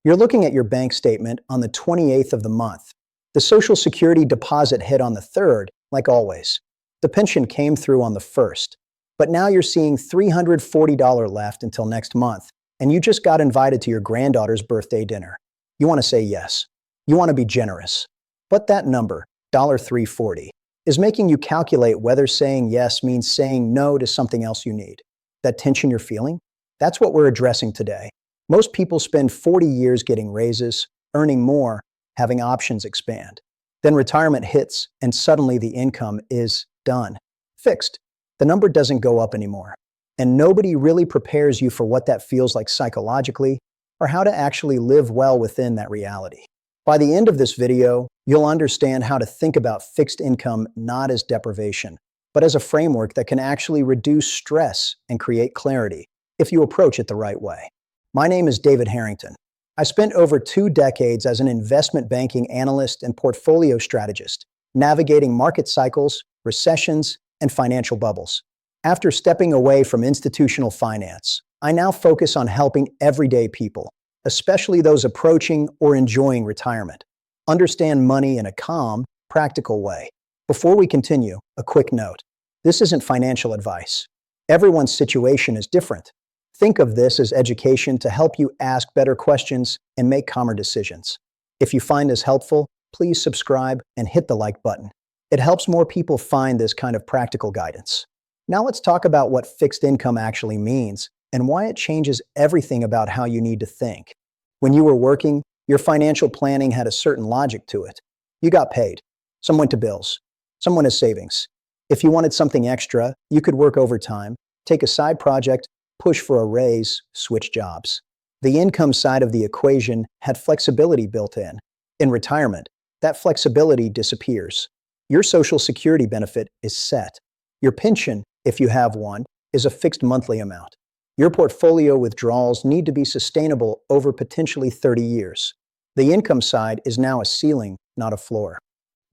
You're looking at your bank statement on the 28th of the month. The Social Security deposit hit on the 3rd, like always. The pension came through on the 1st. But now you're seeing $340 left until next month, and you just got invited to your granddaughter's birthday dinner. You want to say yes. You want to be generous. But that number, $340, is making you calculate whether saying yes means saying no to something else you need. That tension you're feeling? That's what we're addressing today. Most people spend 40 years getting raises, earning more, having options expand. Then retirement hits, and suddenly the income is done. Fixed. The number doesn't go up anymore. And nobody really prepares you for what that feels like psychologically, or how to actually live well within that reality. By the end of this video, you'll understand how to think about fixed income not as deprivation, but as a framework that can actually reduce stress and create clarity if you approach it the right way. My name is David Harrington. I spent over 2 decades as an investment banking analyst and portfolio strategist, navigating market cycles, recessions, and financial bubbles. After stepping away from institutional finance, I now focus on helping everyday people, especially those approaching or enjoying retirement, understand money in a calm, practical way. Before we continue, a quick note. This isn't financial advice. Everyone's situation is different. Think of this as education to help you ask better questions and make calmer decisions. If you find this helpful, please subscribe and hit the like button. It helps more people find this kind of practical guidance. Now let's talk about what fixed income actually means and why it changes everything about how you need to think. When you were working, your financial planning had a certain logic to it. You got paid. Some went to bills. Some went as savings. If you wanted something extra, you could work overtime, take a side project, push for a raise, switch jobs. The income side of the equation had flexibility built in. In retirement, that flexibility disappears. Your Social Security benefit is set. Your pension, if you have one, is a fixed monthly amount. Your portfolio withdrawals need to be sustainable over potentially 30 years. The income side is now a ceiling, not a floor.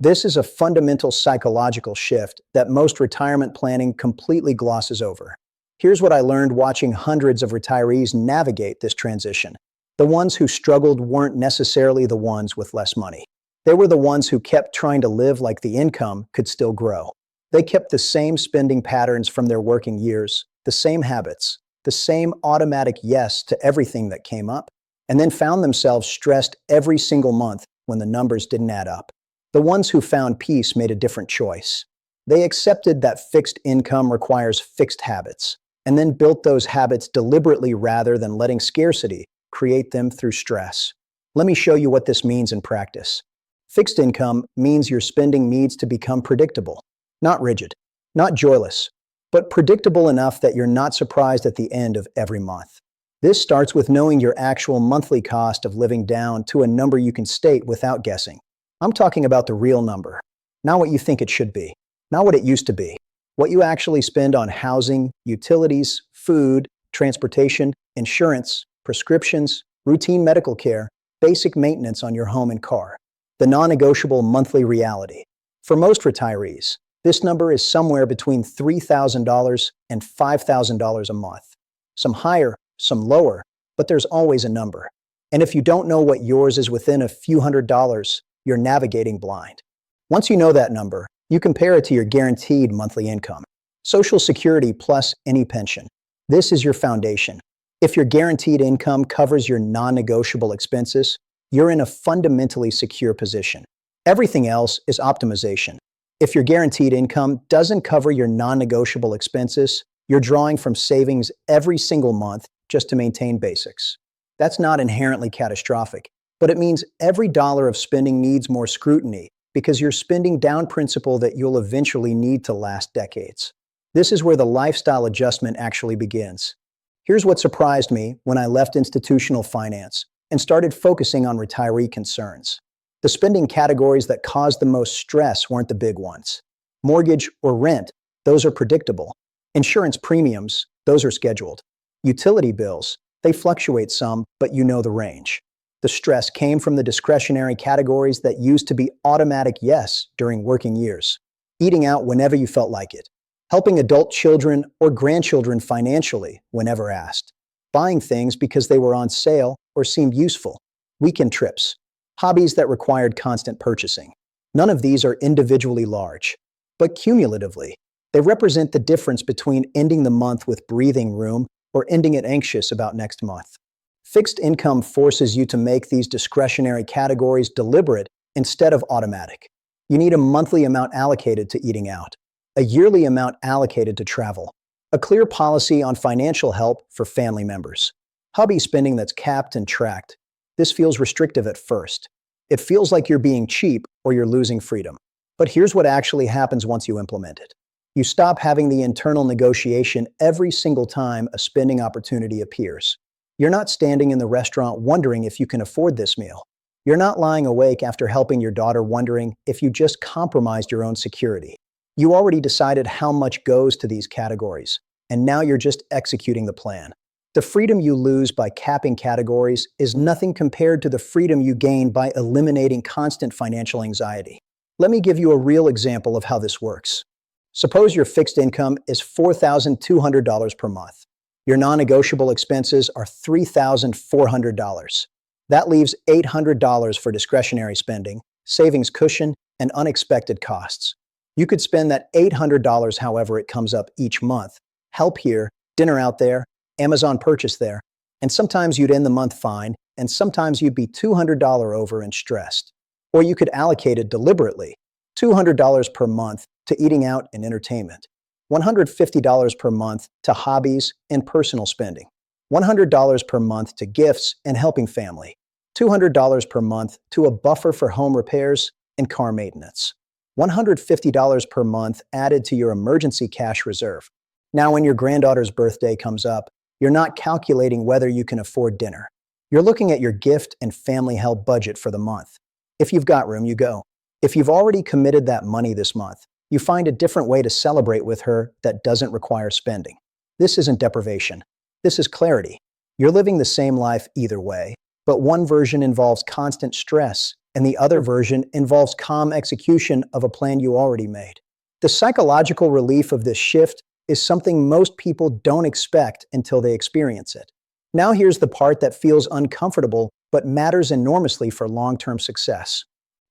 This is a fundamental psychological shift that most retirement planning completely glosses over. Here's what I learned watching hundreds of retirees navigate this transition. The ones who struggled weren't necessarily the ones with less money. They were the ones who kept trying to live like the income could still grow. They kept the same spending patterns from their working years, the same habits, the same automatic yes to everything that came up, and then found themselves stressed every single month when the numbers didn't add up. The ones who found peace made a different choice. They accepted that fixed income requires fixed habits, and then built those habits deliberately rather than letting scarcity create them through stress. Let me show you what this means in practice. Fixed income means your spending needs to become predictable, not rigid, not joyless, but predictable enough that you're not surprised at the end of every month. This starts with knowing your actual monthly cost of living down to a number you can state without guessing. I'm talking about the real number, not what you think it should be, not what it used to be. What you actually spend on housing, utilities, food, transportation, insurance, prescriptions, routine medical care, basic maintenance on your home and car. The non-negotiable monthly reality. For most retirees, this number is somewhere between $3,000 and $5,000 a month. Some higher, some lower, but there's always a number. And if you don't know what yours is within a few $100s, you're navigating blind. Once you know that number, you compare it to your guaranteed monthly income. Social Security plus any pension. This is your foundation. If your guaranteed income covers your non-negotiable expenses, you're in a fundamentally secure position. Everything else is optimization. If your guaranteed income doesn't cover your non-negotiable expenses, you're drawing from savings every single month just to maintain basics. That's not inherently catastrophic, but it means every dollar of spending needs more scrutiny because you're spending down principal that you'll eventually need to last decades. This is where the lifestyle adjustment actually begins. Here's what surprised me when I left institutional finance and started focusing on retiree concerns. The spending categories that caused the most stress weren't the big ones. Mortgage or rent, those are predictable. Insurance premiums, those are scheduled. Utility bills, they fluctuate some, but you know the range. The stress came from the discretionary categories that used to be automatic yes during working years. Eating out whenever you felt like it. Helping adult children or grandchildren financially whenever asked. Buying things because they were on sale or seemed useful. weekend trips, hobbies that required constant purchasing. None of these are individually large, but cumulatively, they represent the difference between ending the month with breathing room or ending it anxious about next month. Fixed income forces you to make these discretionary categories deliberate instead of automatic. You need a monthly amount allocated to eating out, a yearly amount allocated to travel, a clear policy on financial help for family members, hobby spending that's capped and tracked. This feels restrictive at first. It feels like you're being cheap or you're losing freedom. But here's what actually happens once you implement it. You stop having the internal negotiation every single time a spending opportunity appears. You're not standing in the restaurant wondering if you can afford this meal. You're not lying awake after helping your daughter wondering if you just compromised your own security. You already decided how much goes to these categories, and now you're just executing the plan. The freedom you lose by capping categories is nothing compared to the freedom you gain by eliminating constant financial anxiety. Let me give you a real example of how this works. Suppose your fixed income is $4,200 per month. Your non-negotiable expenses are $3,400. That leaves $800 for discretionary spending, savings cushion, and unexpected costs. You could spend that $800 however it comes up each month. Help here, dinner out there, Amazon purchase there, and sometimes you'd end the month fine, and sometimes you'd be $200 over and stressed. Or you could allocate it deliberately, $200 per month to eating out and entertainment, $150 per month to hobbies and personal spending, $100 per month to gifts and helping family, $200 per month to a buffer for home repairs and car maintenance, $150 per month added to your emergency cash reserve. Now, when your granddaughter's birthday comes up, you're not calculating whether you can afford dinner. You're looking at your gift and family help budget for the month. If you've got room, you go. If you've already committed that money this month, you find a different way to celebrate with her that doesn't require spending. This isn't deprivation. This is clarity. You're living the same life either way, but one version involves constant stress, and the other version involves calm execution of a plan you already made. The psychological relief of this shift is something most people don't expect until they experience it. Now here's the part that feels uncomfortable but matters enormously for long-term success.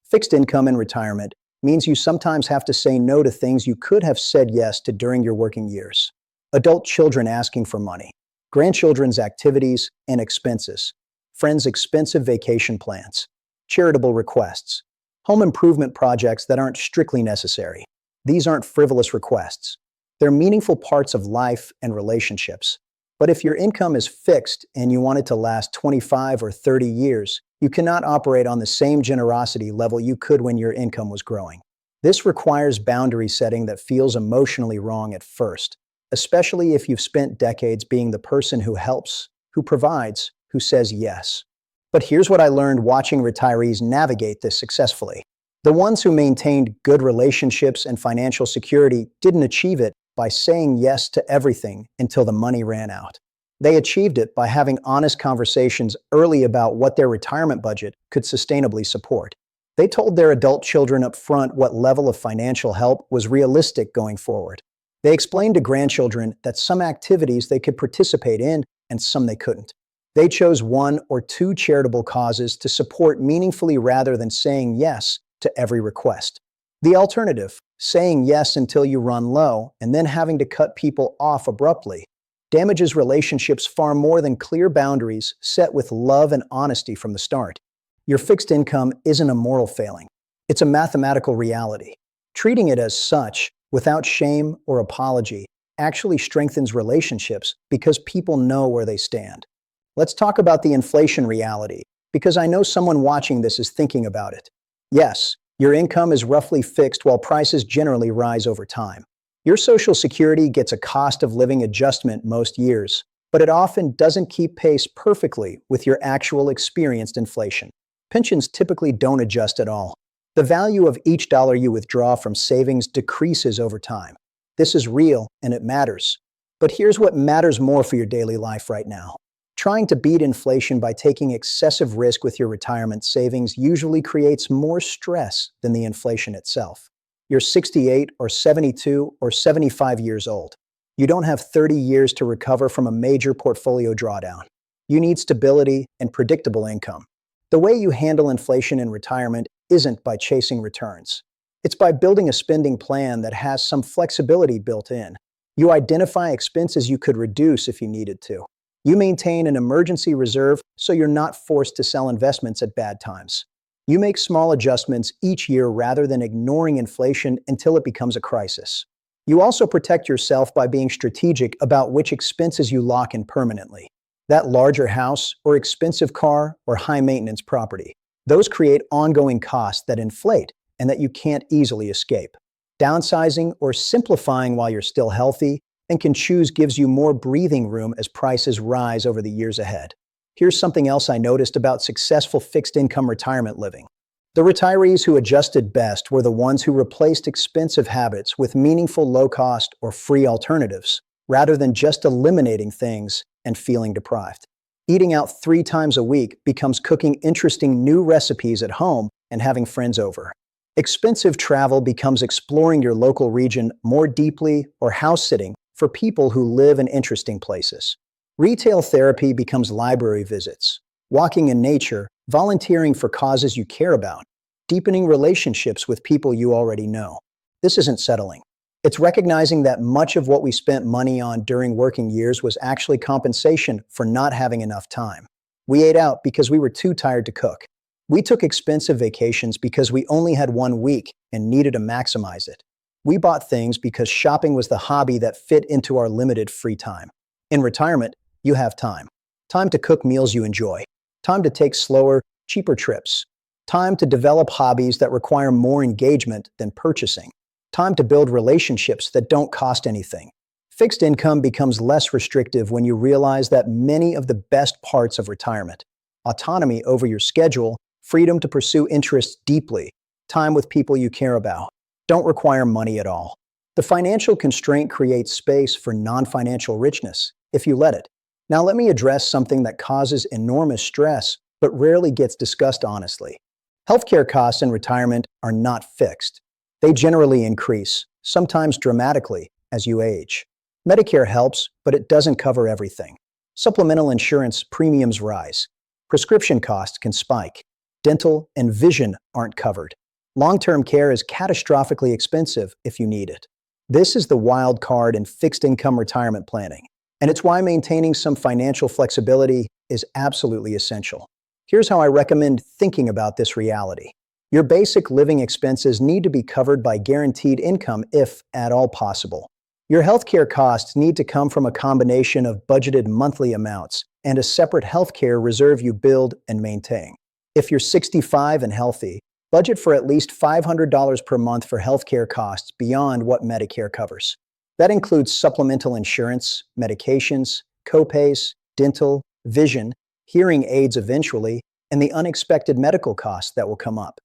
Fixed income in retirement means you sometimes have to say no to things you could have said yes to during your working years. Adult children asking for money, grandchildren's activities and expenses, friends' expensive vacation plans, charitable requests, home improvement projects that aren't strictly necessary. These aren't frivolous requests. They're meaningful parts of life and relationships. But if your income is fixed and you want it to last 25 or 30 years, you cannot operate on the same generosity level you could when your income was growing. This requires boundary setting that feels emotionally wrong at first, especially if you've spent decades being the person who helps, who provides, who says yes. But here's what I learned watching retirees navigate this successfully. The ones who maintained good relationships and financial security didn't achieve it by saying yes to everything until the money ran out. They achieved it by having honest conversations early about what their retirement budget could sustainably support. They told their adult children up front what level of financial help was realistic going forward. They explained to grandchildren that some activities they could participate in and some they couldn't. They chose one or two charitable causes to support meaningfully rather than saying yes to every request. The alternative, saying yes until you run low and then having to cut people off abruptly, damages relationships far more than clear boundaries set with love and honesty from the start. Your fixed income isn't a moral failing. It's a mathematical reality. Treating it as such, without shame or apology, actually strengthens relationships because people know where they stand. Let's talk about the inflation reality, because I know someone watching this is thinking about it. Yes, your income is roughly fixed while prices generally rise over time. Your Social Security gets a cost of living adjustment most years, but it often doesn't keep pace perfectly with your actual experienced inflation. Pensions typically don't adjust at all. The value of each dollar you withdraw from savings decreases over time. This is real and it matters. But here's what matters more for your daily life right now. Trying to beat inflation by taking excessive risk with your retirement savings usually creates more stress than the inflation itself. You're 68 or 72 or 75 years old. You don't have 30 years to recover from a major portfolio drawdown. You need stability and predictable income. The way you handle inflation in retirement isn't by chasing returns. It's by building a spending plan that has some flexibility built in. You identify expenses you could reduce if you needed to. You maintain an emergency reserve so you're not forced to sell investments at bad times. You make small adjustments each year rather than ignoring inflation until it becomes a crisis. You also protect yourself by being strategic about which expenses you lock in permanently. That larger house or expensive car or high-maintenance property. Those create ongoing costs that inflate and that you can't easily escape. Downsizing or simplifying while you're still healthy and can choose gives you more breathing room as prices rise over the years ahead. Here's something else I noticed about successful fixed-income retirement living. The retirees who adjusted best were the ones who replaced expensive habits with meaningful low-cost or free alternatives, rather than just eliminating things and feeling deprived. Eating out 3 times a week becomes cooking interesting new recipes at home and having friends over. Expensive travel becomes exploring your local region more deeply or house-sitting for people who live in interesting places. Retail therapy becomes library visits, walking in nature, volunteering for causes you care about, deepening relationships with people you already know. This isn't settling. It's recognizing that much of what we spent money on during working years was actually compensation for not having enough time. We ate out because we were too tired to cook. We took expensive vacations because we only had 1 week and needed to maximize it. We bought things because shopping was the hobby that fit into our limited free time. In retirement, you have time. Time to cook meals you enjoy. Time to take slower, cheaper trips. Time to develop hobbies that require more engagement than purchasing. Time to build relationships that don't cost anything. Fixed income becomes less restrictive when you realize that many of the best parts of retirement, autonomy over your schedule, freedom to pursue interests deeply, time with people you care about, don't require money at all. The financial constraint creates space for non-financial richness, if you let it. Now let me address something that causes enormous stress, but rarely gets discussed honestly. Healthcare costs in retirement are not fixed. They generally increase, sometimes dramatically, as you age. Medicare helps, but it doesn't cover everything. Supplemental insurance premiums rise. Prescription costs can spike. Dental and vision aren't covered. Long-term care is catastrophically expensive if you need it. This is the wild card in fixed-income retirement planning, and it's why maintaining some financial flexibility is absolutely essential. Here's how I recommend thinking about this reality. Your basic living expenses need to be covered by guaranteed income if at all possible. Your healthcare costs need to come from a combination of budgeted monthly amounts and a separate healthcare reserve you build and maintain. If you're 65 and healthy, budget for at least $500 per month for healthcare costs beyond what Medicare covers. That includes supplemental insurance, medications, copays, dental, vision, hearing aids eventually, and the unexpected medical costs that will come up.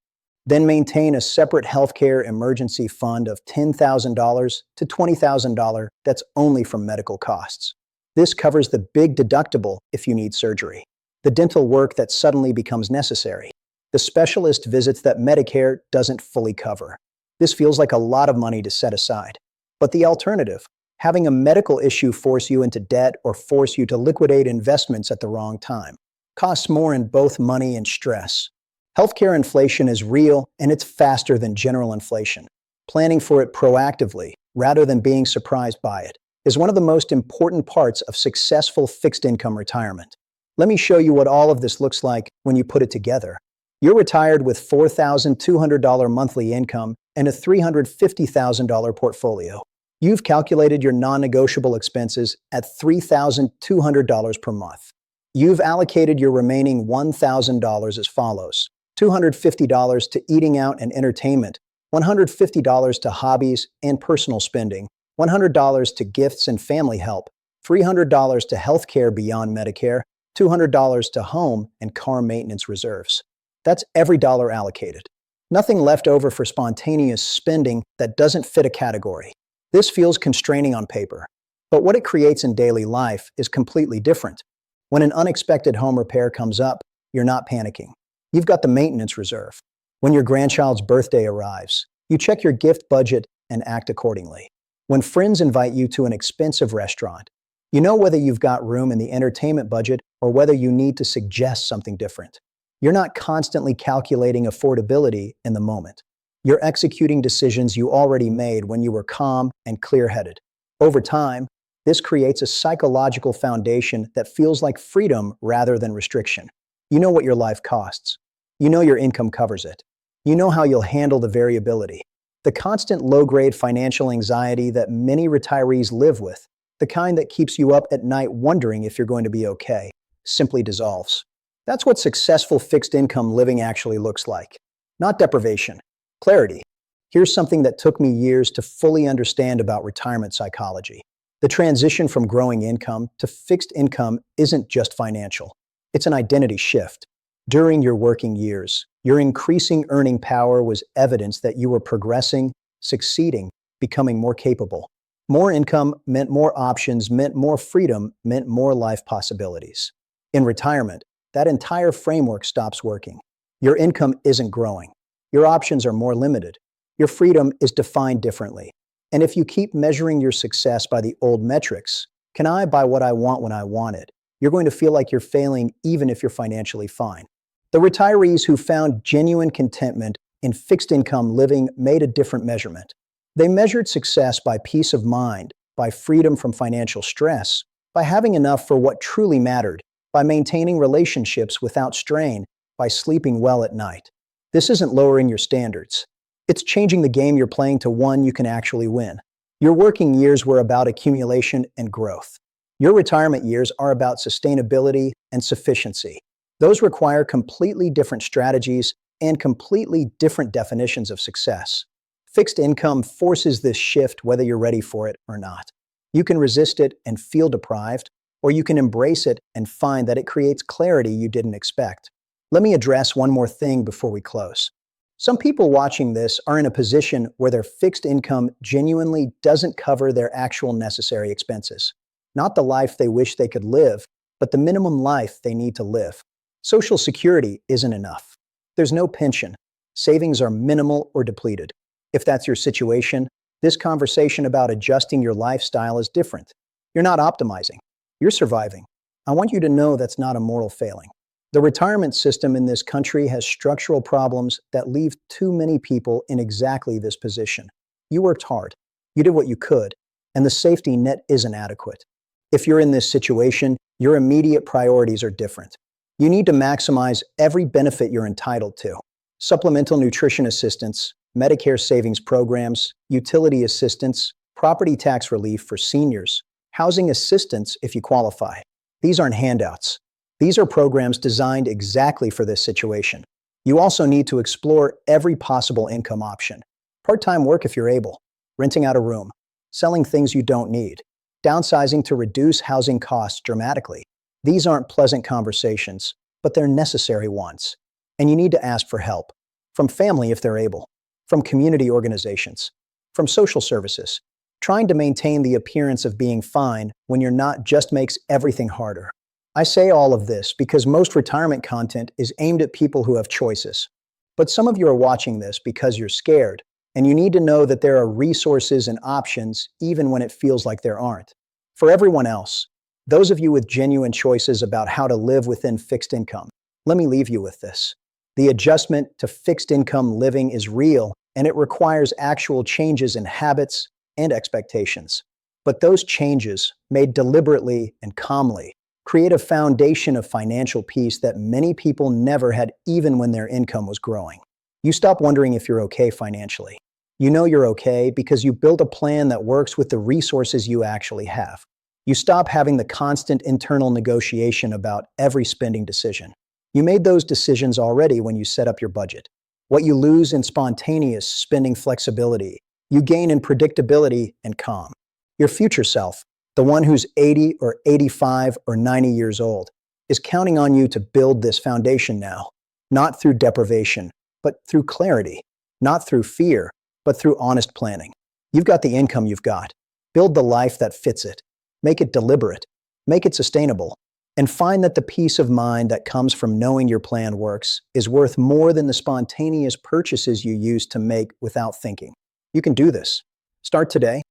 Then maintain a separate healthcare emergency fund of $10,000 to $20,000 that's only from medical costs. This covers the big deductible if you need surgery, the dental work that suddenly becomes necessary, the specialist visits that Medicare doesn't fully cover. This feels like a lot of money to set aside. But the alternative, having a medical issue force you into debt or force you to liquidate investments at the wrong time, costs more in both money and stress. Healthcare inflation is real, and it's faster than general inflation. Planning for it proactively, rather than being surprised by it, is one of the most important parts of successful fixed-income retirement. Let me show you what all of this looks like when you put it together. You're retired with $4,200 monthly income and a $350,000 portfolio. You've calculated your non-negotiable expenses at $3,200 per month. You've allocated your remaining $1,000 as follows: $250 to eating out and entertainment, $150 to hobbies and personal spending, $100 to gifts and family help, $300 to healthcare beyond Medicare, $200 to home and car maintenance reserves. That's every dollar allocated. Nothing left over for spontaneous spending that doesn't fit a category. This feels constraining on paper, but what it creates in daily life is completely different. When an unexpected home repair comes up, you're not panicking. You've got the maintenance reserve. When your grandchild's birthday arrives, you check your gift budget and act accordingly. When friends invite you to an expensive restaurant, you know whether you've got room in the entertainment budget or whether you need to suggest something different. You're not constantly calculating affordability in the moment. You're executing decisions you already made when you were calm and clear-headed. Over time, this creates a psychological foundation that feels like freedom rather than restriction. You know what your life costs. You know your income covers it. You know how you'll handle the variability. The constant low-grade financial anxiety that many retirees live with, the kind that keeps you up at night wondering if you're going to be okay, simply dissolves. That's what successful fixed income living actually looks like. Not deprivation, clarity. Here's something that took me years to fully understand about retirement psychology. The transition from growing income to fixed income isn't just financial. It's an identity shift. During your working years, your increasing earning power was evidence that you were progressing, succeeding, becoming more capable. More income meant more options, meant more freedom, meant more life possibilities. In retirement, that entire framework stops working. Your income isn't growing. Your options are more limited. Your freedom is defined differently. And if you keep measuring your success by the old metrics, can I buy what I want when I want it? You're going to feel like you're failing even if you're financially fine. The retirees who found genuine contentment in fixed income living made a different measurement. They measured success by peace of mind, by freedom from financial stress, by having enough for what truly mattered, by maintaining relationships without strain, by sleeping well at night. This isn't lowering your standards. It's changing the game you're playing to one you can actually win. Your working years were about accumulation and growth. Your retirement years are about sustainability and sufficiency. Those require completely different strategies and completely different definitions of success. Fixed income forces this shift whether you're ready for it or not. You can resist it and feel deprived, or you can embrace it and find that it creates clarity you didn't expect. Let me address one more thing before we close. Some people watching this are in a position where their fixed income genuinely doesn't cover their actual necessary expenses. Not the life they wish they could live, but the minimum life they need to live. Social Security isn't enough. There's no pension. Savings are minimal or depleted. If that's your situation, this conversation about adjusting your lifestyle is different. You're not optimizing. You're surviving. I want you to know that's not a moral failing. The retirement system in this country has structural problems that leave too many people in exactly this position. You worked hard. You did what you could, and the safety net isn't adequate. If you're in this situation, your immediate priorities are different. You need to maximize every benefit you're entitled to. Supplemental nutrition assistance, Medicare savings programs, utility assistance, property tax relief for seniors, housing assistance if you qualify. These aren't handouts. These are programs designed exactly for this situation. You also need to explore every possible income option. Part-time work if you're able, renting out a room, selling things you don't need, downsizing to reduce housing costs dramatically. These aren't pleasant conversations, but they're necessary ones. And you need to ask for help. From family if they're able, from community organizations, from social services. Trying to maintain the appearance of being fine when you're not just makes everything harder. I say all of this because most retirement content is aimed at people who have choices. But some of you are watching this because you're scared, and you need to know that there are resources and options even when it feels like there aren't. For everyone else, those of you with genuine choices about how to live within fixed income, let me leave you with this. The adjustment to fixed income living is real, and it requires actual changes in habits and expectations. But those changes, made deliberately and calmly, create a foundation of financial peace that many people never had even when their income was growing. You stop wondering if you're okay financially. You know you're okay because you build a plan that works with the resources you actually have. You stop having the constant internal negotiation about every spending decision. You made those decisions already when you set up your budget. What you lose in spontaneous spending flexibility, you gain in predictability and calm. Your future self, the one who's 80 or 85 or 90 years old, is counting on you to build this foundation now, not through deprivation, but through clarity, not through fear, but through honest planning. You've got the income you've got. Build the life that fits it. Make it deliberate. Make it sustainable. And find that the peace of mind that comes from knowing your plan works is worth more than the spontaneous purchases you use to make without thinking. You can do this. Start today.